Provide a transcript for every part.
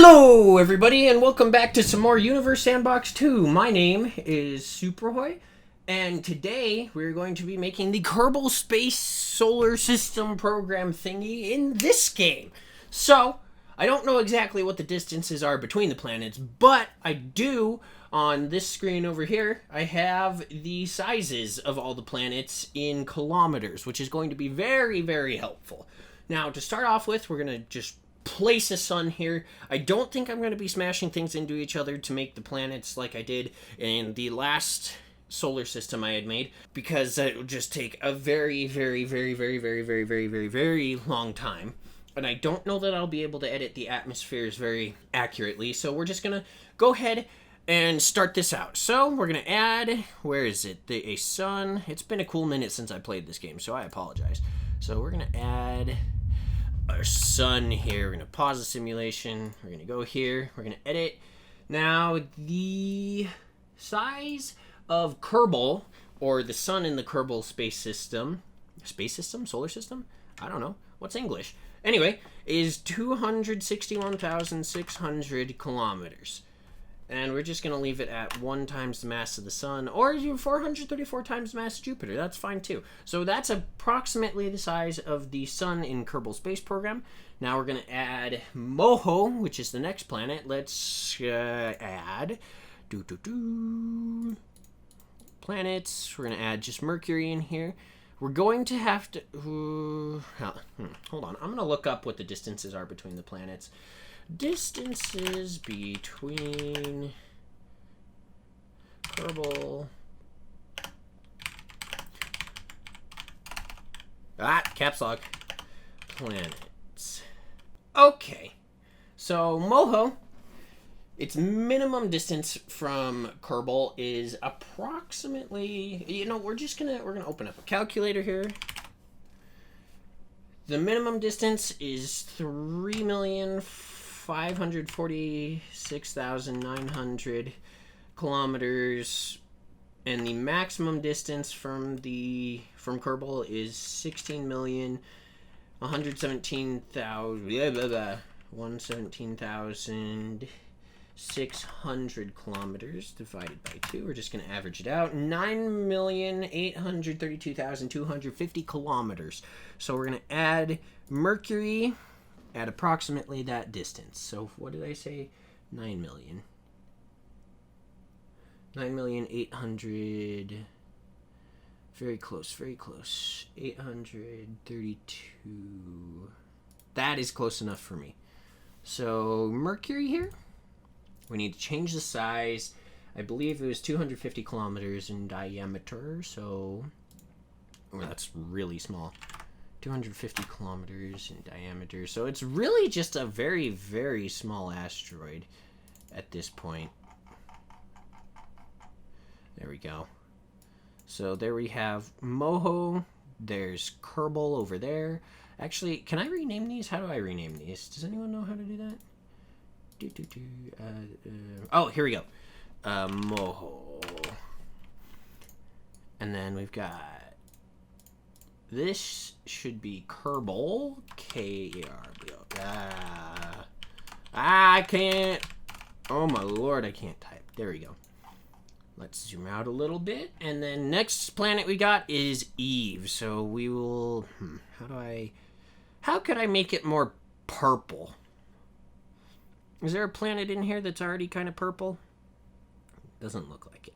Hello, everybody, and welcome back to some more Universe Sandbox 2. My name is Superhoii, and today we're going to be making the Kerbal Space Solar System program thingy in this game. So, I don't know exactly what the distances are between the planets, but I do, on this screen over here, I have the sizes of all the planets in kilometers, which is going to be very, very helpful. Now, to start off with, we're going to just place a sun here. I don't think I'm going to be smashing things into each other to make the planets like I did in the last solar system I had made, because it would just take a very, very, very, very, very, very, very, very, very long time. And I don't know that I'll be able to edit the atmospheres very accurately, so we're just going to go ahead and start this out. So we're going to add, where is it? A sun. It's been a cool minute since I played this game, so I apologize. So we're going to add our sun here. We're going to pause the simulation. We're going to go here. We're going to edit. Now, the size of Kerbal, or the sun in the Kerbal space system, solar system? I don't know. What's English? Anyway, is 261,600 kilometers. And we're just going to leave it at 1 times the mass of the sun, or 434 times the mass of Jupiter. That's fine too. So that's approximately the size of the sun in Kerbal Space Program. Now we're going to add Moho, which is the next planet. Let's add planets. We're going to add just Mercury in here. We're going to have to... hold on. I'm going to look up what the distances are between the planets. Distances between Kerbal... caps lock. Planets. Okay. So, Moho, its minimum distance from Kerbal is approximately... we're gonna open up a calculator here. The minimum distance is 3,546,900 kilometers, and the maximum distance from Kerbal is 117,600 kilometers divided by 2. We're just going to average it out. 9,832,250 kilometers. So we're going to add Mercury at approximately that distance. So what did I say? 9 million. 9,800,000. Very close, very close. 832. That is close enough for me. So Mercury here, we need to change the size. I believe it was 250 kilometers in diameter, so that's really small. 250 kilometers in diameter, so it's really just a very, very small asteroid at this point. There we go. So there we have Moho. There's Kerbal over there. Actually, can I rename these? How do I rename these? Does anyone know how to do that? Oh, here we go. Moho. And then we've got... This should be Kerbal. K-E-R-B-O. I can't... Oh my lord, I can't type. There we go. Let's zoom out a little bit. And then next planet we got is Eve. So we will... How could I make it more purple? Is there a planet in here that's already kind of purple? Doesn't look like it.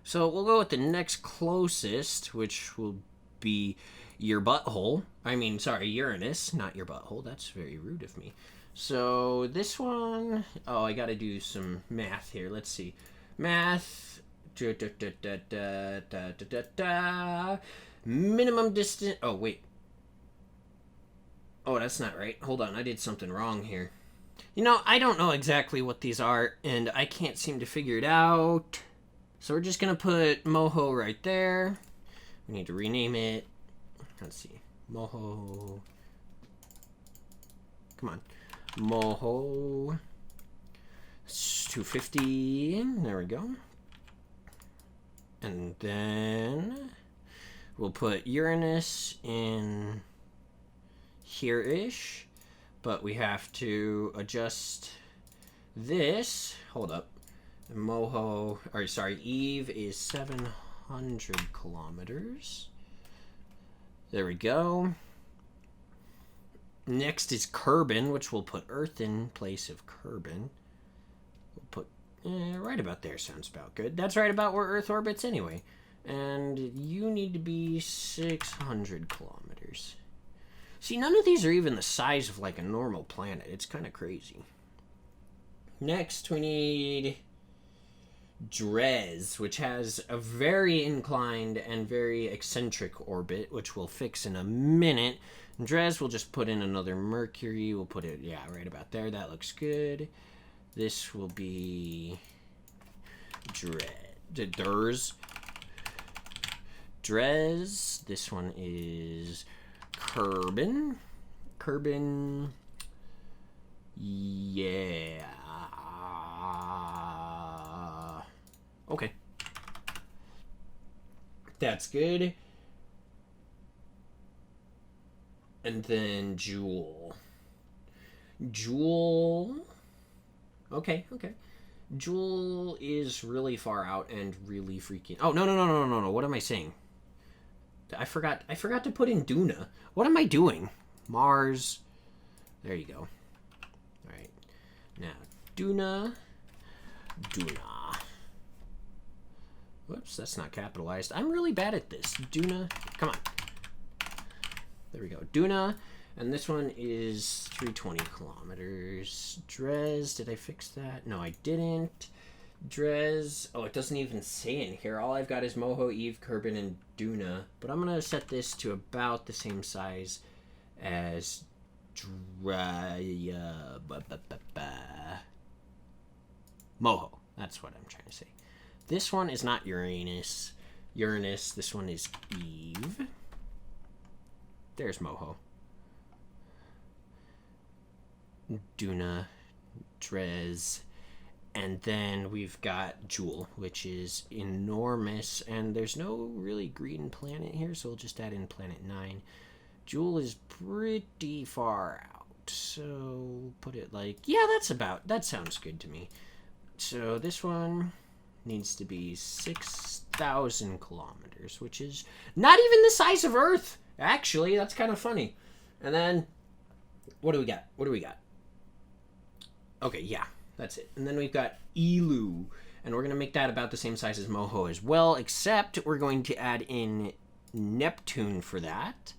So we'll go with the next closest, which will be your butthole. Uranus, not your butthole. That's very rude of me. So this one... Oh, I got to do some math here. Let's see. Math... Minimum distance... Oh, wait. Oh, that's not right. Hold on, I did something wrong here. I don't know exactly what these are, and I can't seem to figure it out. So we're just going to put Moho right there. We need to rename it. Let's see. Moho. Come on. Moho. 250. There we go. And then we'll put Uranus in here-ish, but we have to adjust This, hold up, Eve is 700 kilometers. There we go. Next is Kerbin, which we'll put Earth in place of Kerbin. We'll put right about there. Sounds about good. That's right about where Earth orbits anyway. And you need to be 600 kilometers. See, none of these are even the size of like a normal planet. It's kind of crazy. Next, we need Dres, which has a very inclined and very eccentric orbit, which we'll fix in a minute. Dres, we'll just put in another Mercury. We'll put it, yeah, right about there. That looks good. This will be Dres. This one is Kerbin. Yeah. Okay. That's good. And then Jewel. Okay. Jewel is really far out and really freaking... Oh, no. What am I saying? I forgot to put in Duna. What am I doing? Mars. There you go. All right. Now, Duna. Whoops, that's not capitalized. I'm really bad at this. Duna. Come on. There we go. Duna. And this one is 320 kilometers. Dres. Did I fix that? No, I didn't. Dres. Oh, it doesn't even say in here. All I've got is Moho, Eve, Kerbin, and Duna. But I'm going to set this to about the same size as Moho. That's what I'm trying to say. This one is not Uranus. This one is Eve. There's Moho. Duna, Dres, and then we've got Jewel, which is enormous, and there's no really green planet here, so we'll just add in planet 9. Jewel is pretty far out, so put it like, yeah, that sounds good to me. So this one needs to be 6,000 kilometers, which is not even the size of Earth. Actually, that's kind of funny. And then, what do we got? Okay, yeah, that's it. And then we've got Elu, and we're going to make that about the same size as Moho as well, except we're going to add in Neptune for that.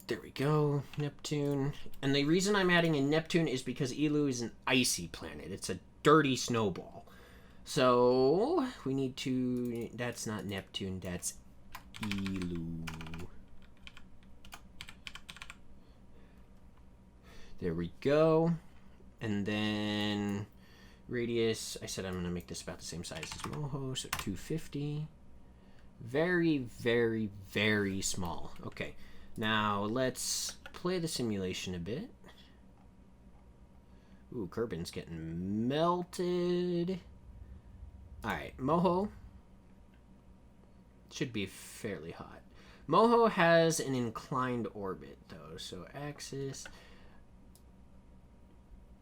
There we go, Neptune. And the reason I'm adding in Neptune is because Elu is an icy planet. It's a dirty snowball. So we need to... That's not Neptune, that's Elu. There we go. And then radius, I said I'm going to make this about the same size as Moho, so 250. Very, very, very small. Okay. Now, let's play the simulation a bit. Ooh, Kerbin's getting melted. Alright, Moho should be fairly hot. Moho has an inclined orbit, though, so axis...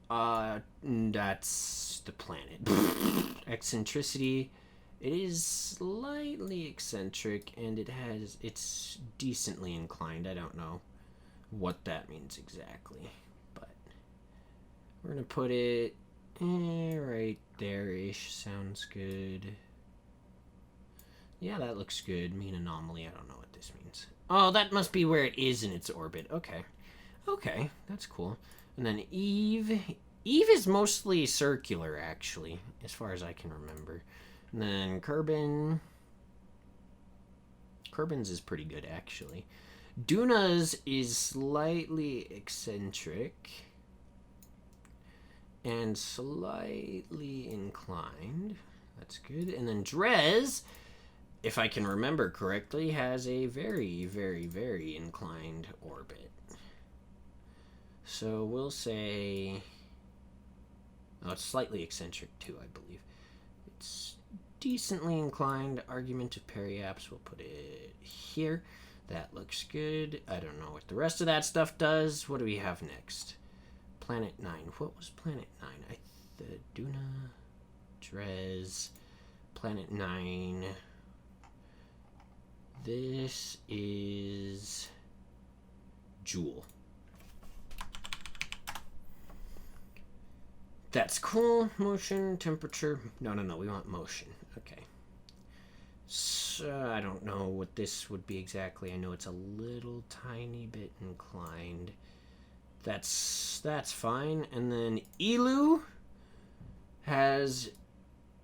that's the planet. Eccentricity... It is slightly eccentric, and it's decently inclined. I don't know what that means exactly, but we're going to put it right there-ish. Sounds good. Yeah, that looks good. Mean anomaly. I don't know what this means. Oh, that must be where it is in its orbit. Okay, that's cool. And then Eve. Eve is mostly circular, actually, as far as I can remember. And then Kerbin's is pretty good, actually. Duna's is slightly eccentric and slightly inclined. That's good. And then Dres, if I can remember correctly, has a very, very, very inclined orbit. So we'll say... Oh, it's slightly eccentric, too, I believe. It's... decently inclined. Argument of periaps, we'll put it here. That looks good. I don't know what the rest of that stuff does. What do we have next? Planet 9. What was Planet 9? The Duna, Drez, Planet 9. This is Jewel. That's cool. Motion, temperature. No, we want motion. Okay. So, I don't know what this would be exactly. I know it's a little tiny bit inclined. That's fine. And then Elu has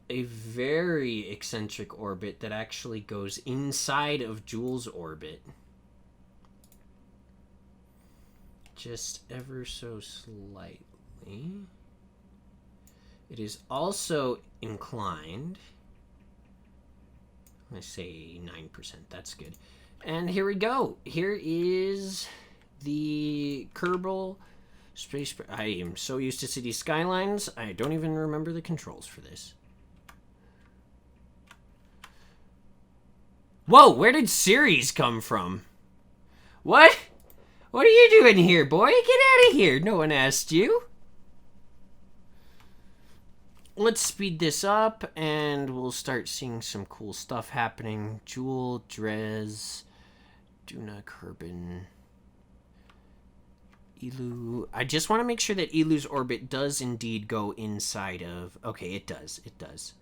a very eccentric orbit that actually goes inside of Jewel's orbit. Just ever so slightly. It is also inclined. I say 9%. That's good. And here we go. Here is the Kerbal Space. I am so used to City Skylines, I don't even remember the controls for this. Whoa, where did Ceres come from? What? What are you doing here, boy? Get out of here. No one asked you. Let's speed this up, and we'll start seeing some cool stuff happening. Jewel, Drez, Duna, Kerbin, Elu. I just want to make sure that Elu's orbit does indeed go inside of... Okay, it does. It does.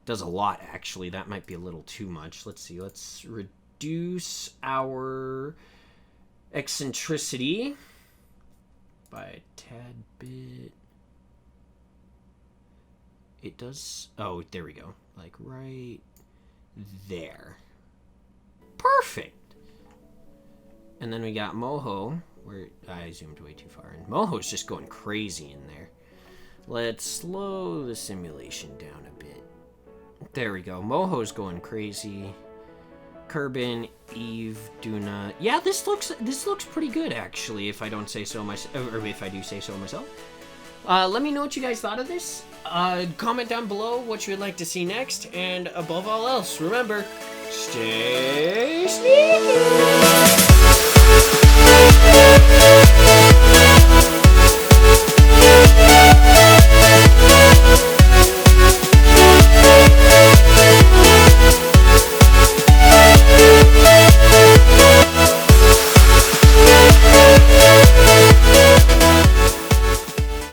It does a lot, actually. That might be a little too much. Let's see. Let's reduce our eccentricity by a tad bit. It does... Oh, there we go. Like right there. Perfect. And then we got Moho, where I zoomed way too far. And Moho's just going crazy in there. Let's slow the simulation down a bit. There we go. Moho's going crazy. Kerbin, Eve, Duna. Yeah, this looks pretty good, actually, if I don't say so myself, or if I do say so myself. Let me know what you guys thought of this. Comment down below what you would like to see next, and above all else, remember, stay sneaky!